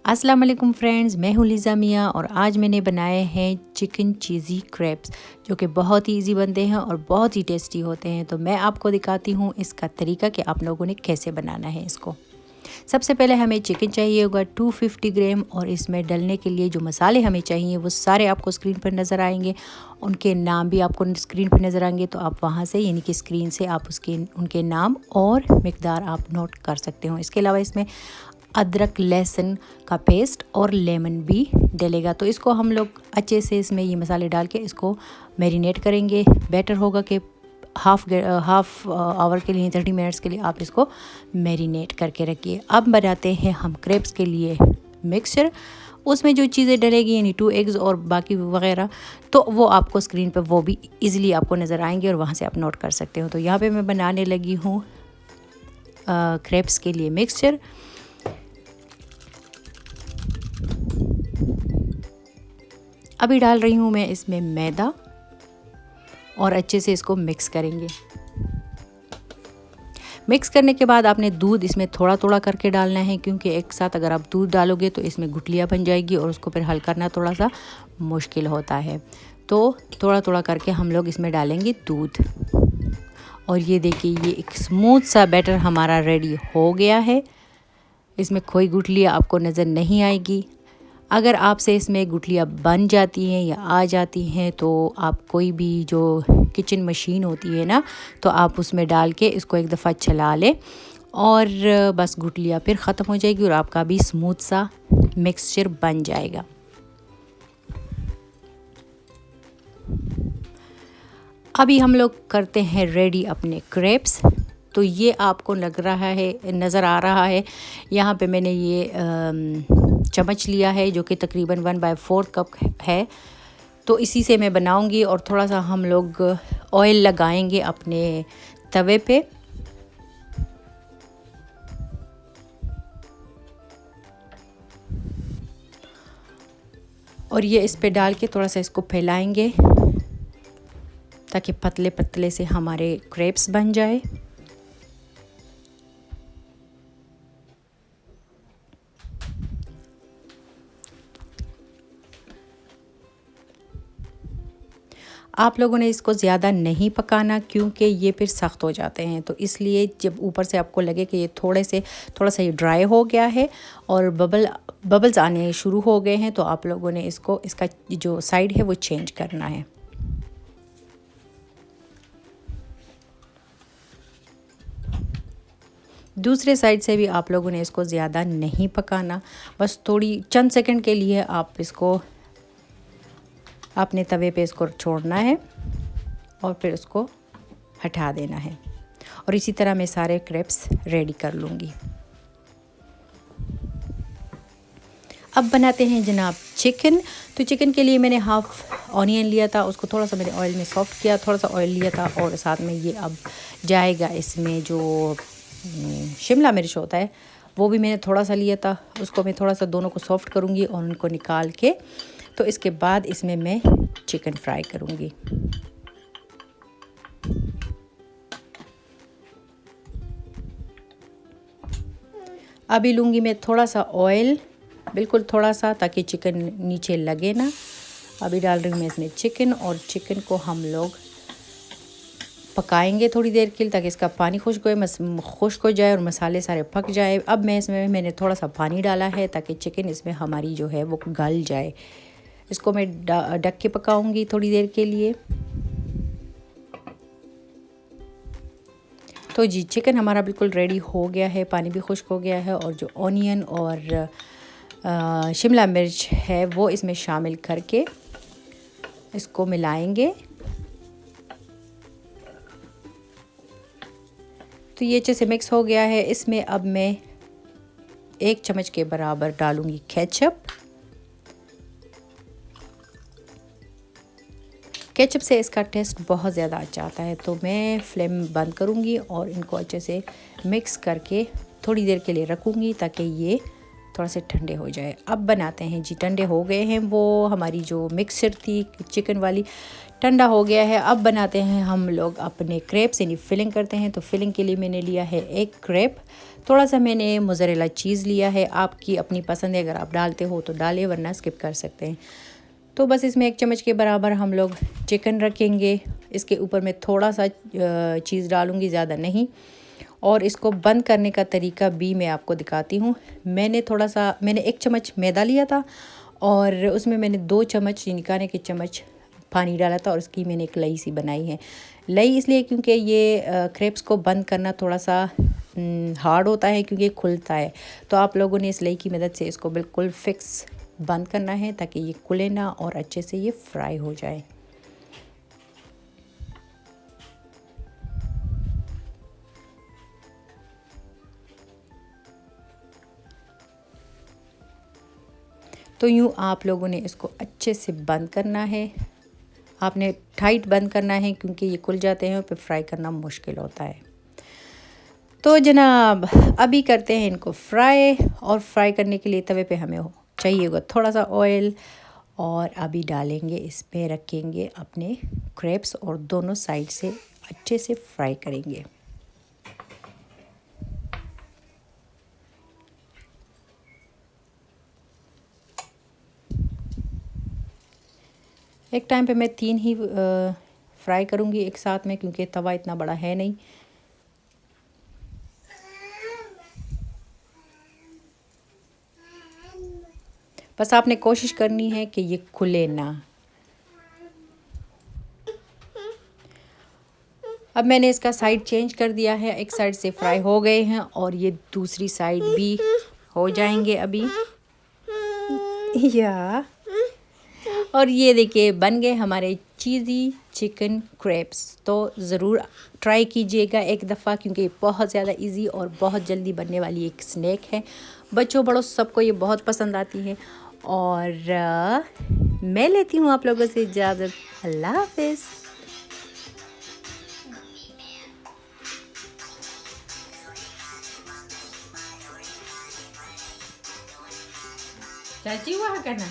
अस्सलाम वालेकुम फ्रेंड्स, मैं हूँ लिज़ा मियाँ और आज मैंने बनाए हैं चिकन चीज़ी क्रैब्स जो कि बहुत ही इजी बनते हैं और बहुत ही टेस्टी होते हैं। तो मैं आपको दिखाती हूँ इसका तरीका कि आप लोगों ने कैसे बनाना है इसको। सबसे पहले हमें चिकन चाहिए होगा 250 ग्राम और इसमें डलने के लिए जो मसाले हमें चाहिए वो सारे आपको स्क्रीन पर नज़र आएंगे। उनके नाम भी आपको स्क्रीन पर नज़र आएंगे, तो आप वहाँ से यानी कि स्क्रीन से आप उनके नाम और मिकदार आप नोट कर सकते हो। इसके अलावा इसमें अदरक लहसुन का पेस्ट और लेमन भी डलेगा। तो इसको हम लोग अच्छे से इसमें ये मसाले डाल के इसको मैरिनेट करेंगे। बेटर होगा कि हाफ़ आवर के लिए 30 मिनट्स के लिए आप इसको मैरिनेट करके रखिए। अब बनाते हैं हम क्रैब्स के लिए मिक्सचर। उसमें जो चीज़ें डलेगी यानी 2 एग्स और बाकी वगैरह, तो वो आपको स्क्रीन पर वो भी इजीली आपको नज़र आएंगे और वहाँ से आप नोट कर सकते हो। तो यहाँ पे मैं बनाने लगी हूँ क्रैब्स के लिए मिक्सचर। अभी डाल रही हूँ मैं इसमें मैदा और अच्छे से इसको मिक्स करेंगे। मिक्स करने के बाद आपने दूध इसमें थोड़ा थोड़ा करके डालना है, क्योंकि एक साथ अगर आप दूध डालोगे तो इसमें गुठलियाँ बन जाएगी और उसको फिर हल करना थोड़ा सा मुश्किल होता है। तो थोड़ा थोड़ा करके हम लोग इसमें डालेंगे दूध। और ये देखिए, ये एक स्मूथ सा बैटर हमारा रेडी हो गया है। इसमें कोई गुठलियाँ आपको नज़र नहीं आएगी। अगर आपसे इसमें गुठलियाँ बन जाती हैं या आ जाती हैं तो आप कोई भी जो किचन मशीन होती है ना, तो आप उसमें डाल के इसको एक दफ़ा चला लें और बस गुठलियाँ फिर ख़त्म हो जाएगी और आपका भी स्मूथ सा मिक्सचर बन जाएगा। अभी हम लोग करते हैं रेडी अपने क्रैब्स। तो ये आपको लग रहा है, नज़र आ रहा है, यहाँ पे मैंने ये चम्मच लिया है जो कि तकरीबन 1/4 कप है। तो इसी से मैं बनाऊंगी और थोड़ा सा हम लोग ऑयल लगाएंगे अपने तवे पे। और ये इस पे डाल के थोड़ा सा इसको फैलाएंगे ताकि पतले पतले से हमारे क्रैब्स बन जाए। आप लोगों ने इसको ज़्यादा नहीं पकाना, क्योंकि ये फिर सख्त हो जाते हैं। तो इसलिए जब ऊपर से आपको लगे कि ये थोड़ा सा ये ड्राई हो गया है और बबल्स आने शुरू हो गए हैं, तो आप लोगों ने इसका जो साइड है वो चेंज करना है। दूसरे साइड से भी आप लोगों ने इसको ज़्यादा नहीं पकाना, बस थोड़ी चंद सेकंड के लिए आप इसको अपने तवे पे इसको छोड़ना है और फिर उसको हटा देना है। और इसी तरह मैं सारे क्रैब्स रेडी कर लूँगी। अब बनाते हैं जनाब चिकन। तो चिकन के लिए मैंने हाफ़ ऑनियन लिया था, उसको थोड़ा सा मैंने ऑयल में सॉफ्ट किया, थोड़ा सा ऑयल लिया था और साथ में ये अब जाएगा इसमें जो शिमला मिर्च होता है वो भी मैंने थोड़ा सा लिया था। उसको मैं थोड़ा सा दोनों को सॉफ्ट करूँगी और उनको निकाल के तो इसके बाद इसमें मैं चिकन फ्राई करूँगी। अभी लूँगी मैं थोड़ा सा ऑयल, बिल्कुल थोड़ा सा, ताकि चिकन नीचे लगे ना। अभी डाल रही हूँ मैं इसमें चिकन और चिकन को हम लोग पकाएंगे थोड़ी देर के लिए ताकि इसका पानी खुश्क हो जाए और मसाले सारे पक जाए। अब मैंने थोड़ा सा पानी डाला है ताकि चिकन इसमें हमारी जो है वो गल जाए। इसको मैं ढक के पकाऊंगी थोड़ी देर के लिए। तो जी, चिकन हमारा बिल्कुल रेडी हो गया है, पानी भी खुश्क हो गया है और जो ऑनियन और शिमला मिर्च है वो इसमें शामिल करके इसको मिलाएंगे। तो ये अच्छे से मिक्स हो गया है। इसमें अब मैं 1 चम्मच के बराबर डालूंगी केचप। केचप से इसका टेस्ट बहुत ज़्यादा अच्छा आता है। तो मैं फ्लेम बंद करूंगी और इनको अच्छे से मिक्स करके थोड़ी देर के लिए रखूंगी ताकि ये थोड़ा से ठंडे हो जाए। अब बनाते हैं जी, ठंडे हो गए हैं, वो हमारी जो मिक्सचर थी चिकन वाली ठंडा हो गया है। अब बनाते हैं हम लोग अपने क्रेप्स, यानी फिलिंग करते हैं। तो फिलिंग के लिए मैंने लिया है एक क्रेप, थोड़ा सा मैंने मोज़रेला चीज़ लिया है, आपकी अपनी पसंद है, अगर आप डालते हो तो डालें वरना स्किप कर सकते हैं। तो बस इसमें 1 चम्मच के बराबर हम लोग चिकन रखेंगे, इसके ऊपर मैं थोड़ा सा चीज़ डालूँगी, ज़्यादा नहीं। और इसको बंद करने का तरीका भी मैं आपको दिखाती हूँ। मैंने 1 चम्मच मैदा लिया था और उसमें मैंने 2 चम्मच यानी खाने के चम्मच पानी डाला था और उसकी मैंने एक लई सी बनाई है। लई इसलिए क्योंकि ये क्रेप्स को बंद करना थोड़ा सा हार्ड होता है क्योंकि खुलता है। तो आप लोगों ने इस लई की मदद से इसको बिल्कुल फिक्स बंद करना है ताकि ये खुले ना और अच्छे से ये फ्राई हो जाए। तो यूँ आप लोगों ने इसको अच्छे से बंद करना है, आपने टाइट बंद करना है क्योंकि ये खुल जाते हैं और फिर फ्राई करना मुश्किल होता है। तो जनाब अभी करते हैं इनको फ्राई, और फ्राई करने के लिए तवे पे हमें चाहिए होगा थोड़ा सा ऑयल, और अभी डालेंगे इसमें, रखेंगे अपने क्रेप्स और दोनों साइड से अच्छे से फ्राई करेंगे। एक टाइम पे मैं 3 ही फ्राई करूँगी एक साथ में क्योंकि तवा इतना बड़ा है नहीं। बस आपने कोशिश करनी है कि ये खुले ना। अब मैंने इसका साइड चेंज कर दिया है, एक साइड से फ्राई हो गए हैं और ये दूसरी साइड भी हो जाएंगे अभी। या और ये देखिए बन गए हमारे चीज़ी चिकन क्रेप्स। तो ज़रूर ट्राई कीजिएगा एक दफ़ा क्योंकि बहुत ज़्यादा इजी और बहुत जल्दी बनने वाली एक स्नैक है। बच्चों बड़ों सबको ये बहुत पसंद आती है। और मैं लेती हूँ आप लोगों से इजाज़त। अल्लाह हाफ़िज़। चाची वहाँ करना।